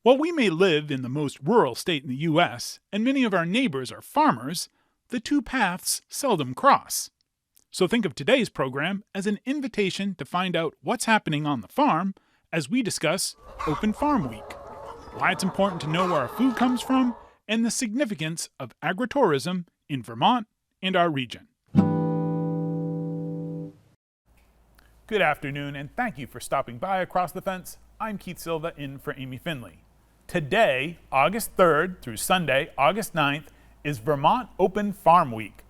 While we may live in the most rural state in the U.S., and many of our neighbors are farmers, the two paths seldom cross. So think of today's program as an invitation to find out what's happening on the farm as we discuss Open Farm Week, why it's important to know where our food comes from, and the significance of agritourism in Vermont and our region. Good afternoon, and thank you for stopping by Across the Fence. I'm Keith Silva in for Amy Finley. Today, August 3rd through Sunday, August 9th, is Vermont Open Farm Week.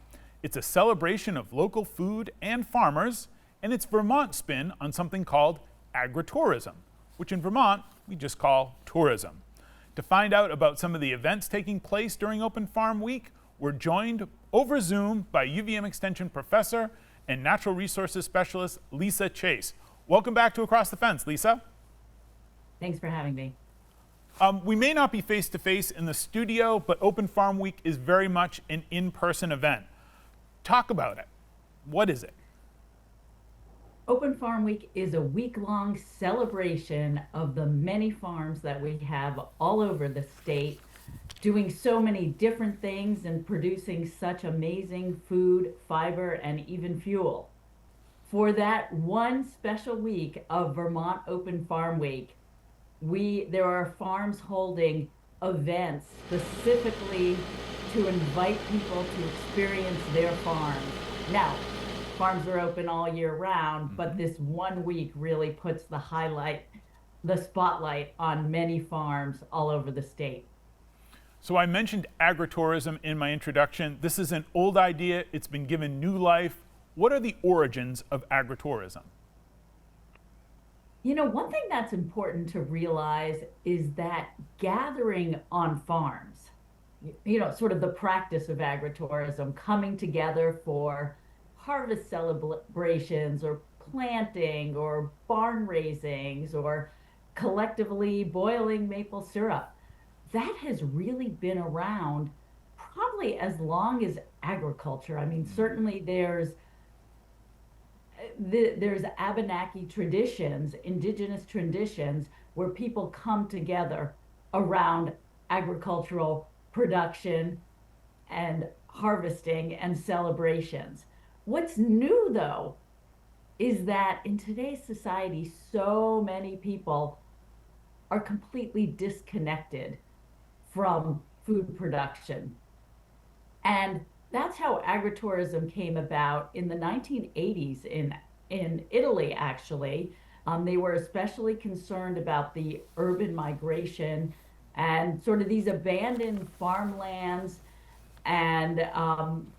It's a celebration of local food and farmers, and it's Vermont's spin on something called agritourism, which in Vermont we just call tourism. To find out about some of the events taking place during Open Farm Week, we're joined over Zoom by UVM Extension Professor and Natural Resources Specialist Lisa Chase. Welcome back to Across the Fence, Lisa. Thanks for having me. We may not be face-to-face in the studio, but Open Farm Week is very much an in-person event. Talk about it. What is it? Open Farm Week is a week-long celebration of the many farms that we have all over the state, doing so many different things and producing such amazing food, fiber, and even fuel. For that one special week of Vermont Open Farm Week, there are farms holding events specifically to invite people to experience their farms. Now, farms are open all year round, but this one week really puts the spotlight on many farms all over the state. So I mentioned agritourism in my introduction. This is an old idea. It's been given new life. What are the origins of agritourism? You know, one thing that's important to realize is that gathering on farms, sort of the practice of agritourism, coming together for harvest celebrations or planting or barn raisings or collectively boiling maple syrup, that has really been around probably as long as agriculture. I mean, certainly there's Abenaki traditions, indigenous traditions, where people come together around agricultural production and harvesting and celebrations. What's new, though, is that in today's society, so many people are completely disconnected from food production. And that's how agritourism came about in the 1980s in Italy, actually. They were especially concerned about the urban migration and sort of these abandoned farmlands and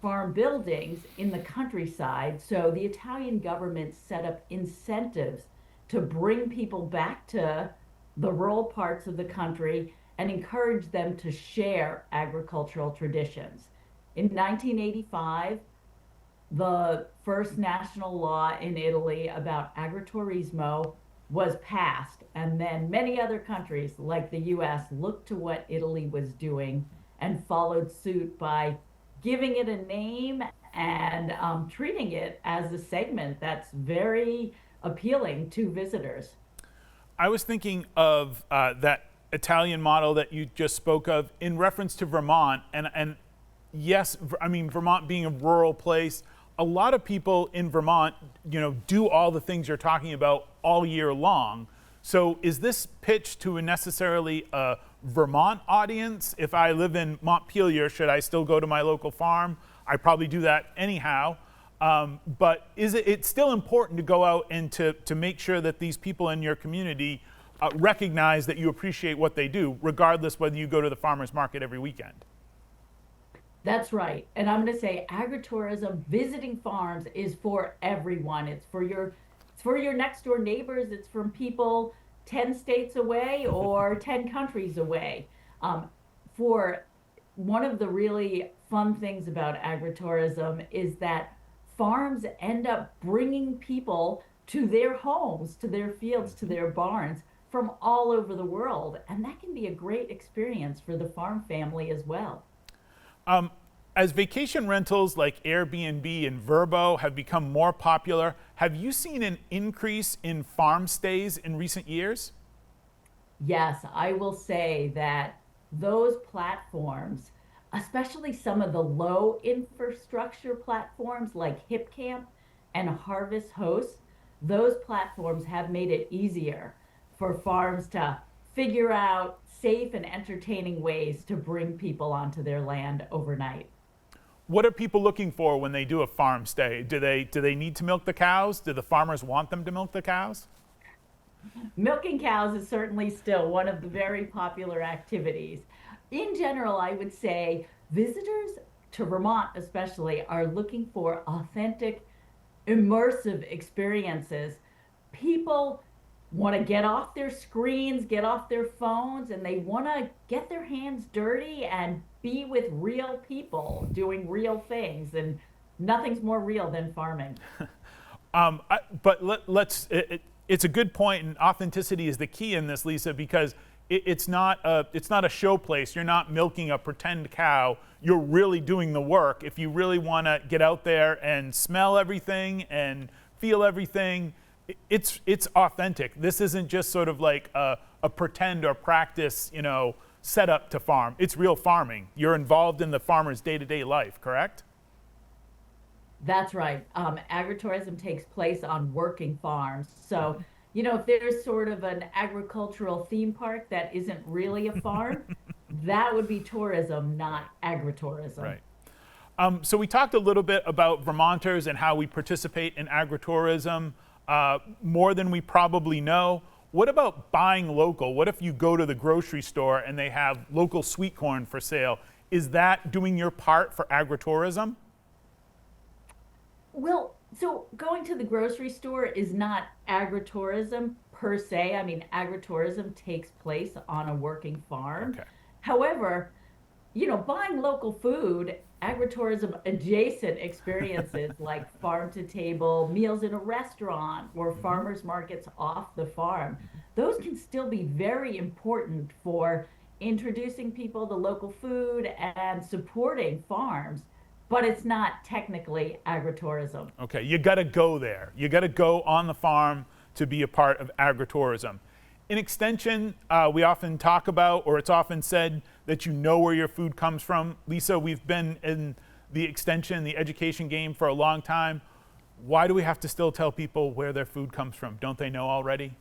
farm buildings in the countryside. So the Italian government set up incentives to bring people back to the rural parts of the country and encourage them to share agricultural traditions. In 1985, the first national law in Italy about agriturismo was passed, and then many other countries like the US looked to what Italy was doing and followed suit by giving it a name and treating it as a segment that's very appealing to visitors. I was thinking of that Italian model that you just spoke of in reference to Vermont, and yes, I mean, Vermont being a rural place, a lot of people in Vermont, do all the things you're talking about all year long. So is this pitched to necessarily a Vermont audience? If I live in Montpelier, should I still go to my local farm? I probably do that anyhow. But it's still important to go out and to make sure that these people in your community recognize that you appreciate what they do, regardless whether you go to the farmer's market every weekend. That's right. And I'm going to say agritourism, visiting farms, is for everyone. It's for your next door neighbors. It's from people 10 states away or 10 countries away. For one of the really fun things about agritourism is that farms end up bringing people to their homes, to their fields, to their barns from all over the world. And that can be a great experience for the farm family as well. As vacation rentals like Airbnb and Vrbo have become more popular, have you seen an increase in farm stays in recent years? Yes, I will say that those platforms, especially some of the low infrastructure platforms like HipCamp and Harvest Host, those platforms have made it easier for farms to figure out safe and entertaining ways to bring people onto their land overnight. What are people looking for when they do a farm stay? Do they need to milk the cows? Do the farmers want them to milk the cows? Milking cows is certainly still one of the very popular activities. In general, I would say visitors to Vermont, especially, are looking for authentic, immersive experiences. People want to get off their screens, get off their phones, and they want to get their hands dirty and be with real people doing real things. And nothing's more real than farming. But it's a good point, and authenticity is the key in this, Lisa, because it's not a show place. You're not milking a pretend cow. You're really doing the work. If you really want to get out there and smell everything and feel everything, it's authentic. This isn't just sort of like a pretend or practice, setup to farm. It's real farming. You're involved in the farmer's day-to-day life, correct? That's right. Agritourism takes place on working farms. So, if there's sort of an agricultural theme park that isn't really a farm, that would be tourism, not agritourism. Right. So we talked a little bit about Vermonters and how we participate in agritourism more than we probably know. What about buying local? What if you go to the grocery store and they have local sweet corn for sale? Is that doing your part for agritourism? Well, so going to the grocery store is not agritourism per se. I mean, agritourism takes place on a working farm. Okay. However, buying local food, agritourism adjacent experiences like farm to table, meals in a restaurant, or farmers markets off the farm, those can still be very important for introducing people to local food and supporting farms, but it's not technically agritourism. Okay, you got to go there. You got to go on the farm to be a part of agritourism. In extension, we often talk about, or it's often said, that you know where your food comes from. Lisa, we've been in the extension, the education game for a long time. Why do we have to still tell people where their food comes from? Don't they know already?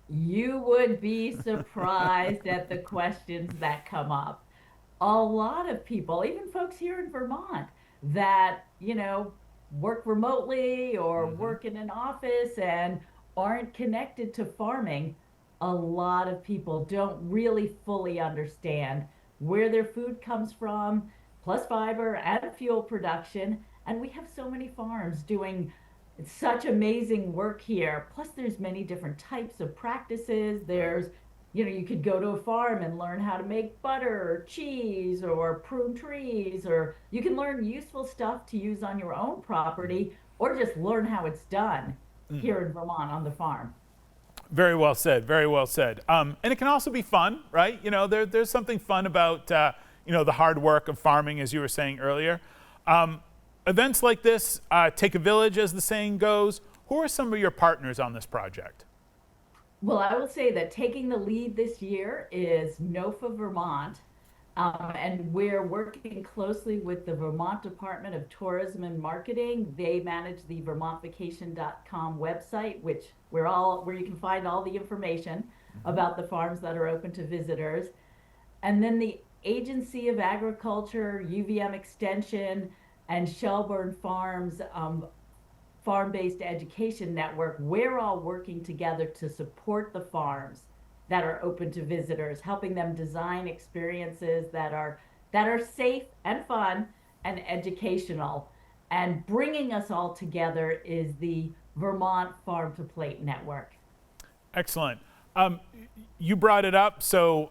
You would be surprised at the questions that come up. A lot of people, even folks here in Vermont, that, work remotely or work in an office and aren't connected to farming, a lot of people don't really fully understand where their food comes from, plus fiber and fuel production. And we have so many farms doing such amazing work here. Plus, there's many different types of practices. You could go to a farm and learn how to make butter or cheese or prune trees, or you can learn useful stuff to use on your own property, or just learn how it's done here in Vermont on the farm. Very well said. Very well said. And it can also be fun, right? There's something fun about the hard work of farming, as you were saying earlier. Events like this take a village, as the saying goes. Who are some of your partners on this project? Well, I will say that taking the lead this year is NOFA Vermont, and we're working closely with the Vermont Department of Tourism and Marketing. They manage the vermontvacation.com website, where you can find all the information about the farms that are open to visitors. And then the Agency of Agriculture, UVM Extension, and Shelburne Farms farm-based education network, we're all working together to support the farms that are open to visitors, helping them design experiences that are safe and fun and educational. And bringing us all together is the Vermont Farm to Plate Network. Excellent. You brought it up, so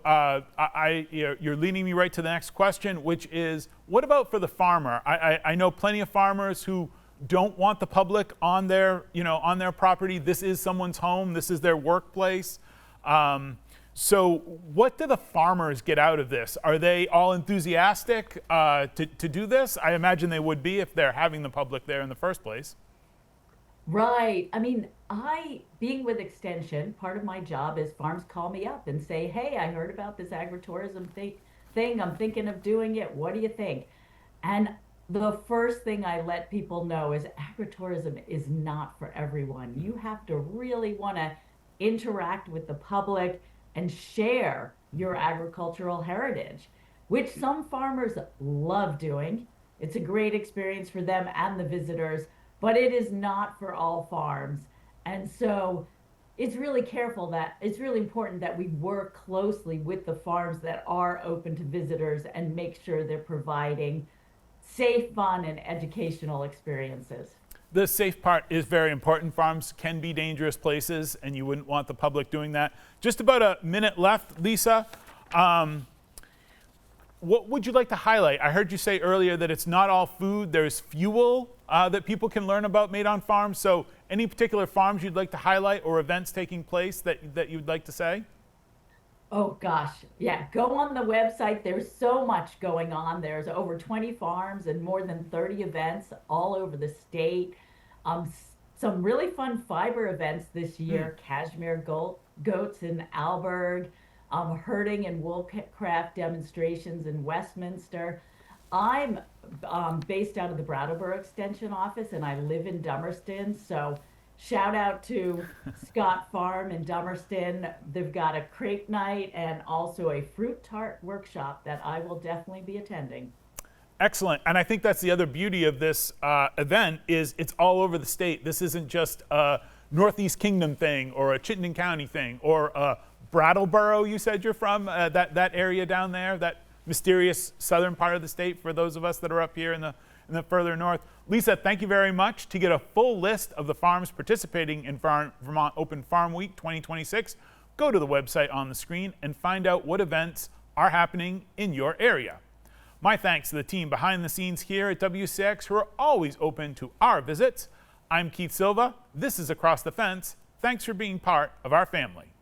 you're leading me right to the next question, which is, what about for the farmer? I know plenty of farmers who don't want the public on their property. This is someone's home. This is their workplace. So what do the farmers get out of this? Are they all enthusiastic to do this? I imagine they would be if they're having the public there in the first place. Right. I mean, being with Extension, part of my job is farms call me up and say, hey, I heard about this agritourism thing. I'm thinking of doing it. What do you think? And the first thing I let people know is agritourism is not for everyone. You have to really want to interact with the public and share your agricultural heritage, which some farmers love doing. It's a great experience for them and the visitors, but it is not for all farms. And so it's really important that we work closely with the farms that are open to visitors and make sure they're providing safe, fun, and educational experiences. The safe part is very important. Farms can be dangerous places, and you wouldn't want the public doing that. Just about a minute left, Lisa. What would you like to highlight? I heard you say earlier that it's not all food. There's fuel that people can learn about made on farms. So any particular farms you'd like to highlight or events taking place that you'd like to say? Oh gosh, yeah, go on the website. There's so much going on. There's over 20 farms and more than 30 events all over the state. Some really fun fiber events this year, cashmere goats in Alberg, herding and woolcraft demonstrations in Westminster. I'm based out of the Brattleboro Extension office and I live in Dummerston, so shout out to Scott Farm in Dummerston. They've got a crepe night and also a fruit tart workshop that I will definitely be attending. Excellent. And I think that's the other beauty of this event is it's all over the state. This isn't just a Northeast Kingdom thing or a Chittenden County thing or a Brattleboro, you said you're from, that area down there, that mysterious southern part of the state for those of us that are up here in the further north. Lisa, thank you very much. To get a full list of the farms participating in Vermont Open Farm Week 2026, go to the website on the screen and find out what events are happening in your area. My thanks to the team behind the scenes here at WCX who are always open to our visits. I'm Keith Silva. This is Across the Fence. Thanks for being part of our family.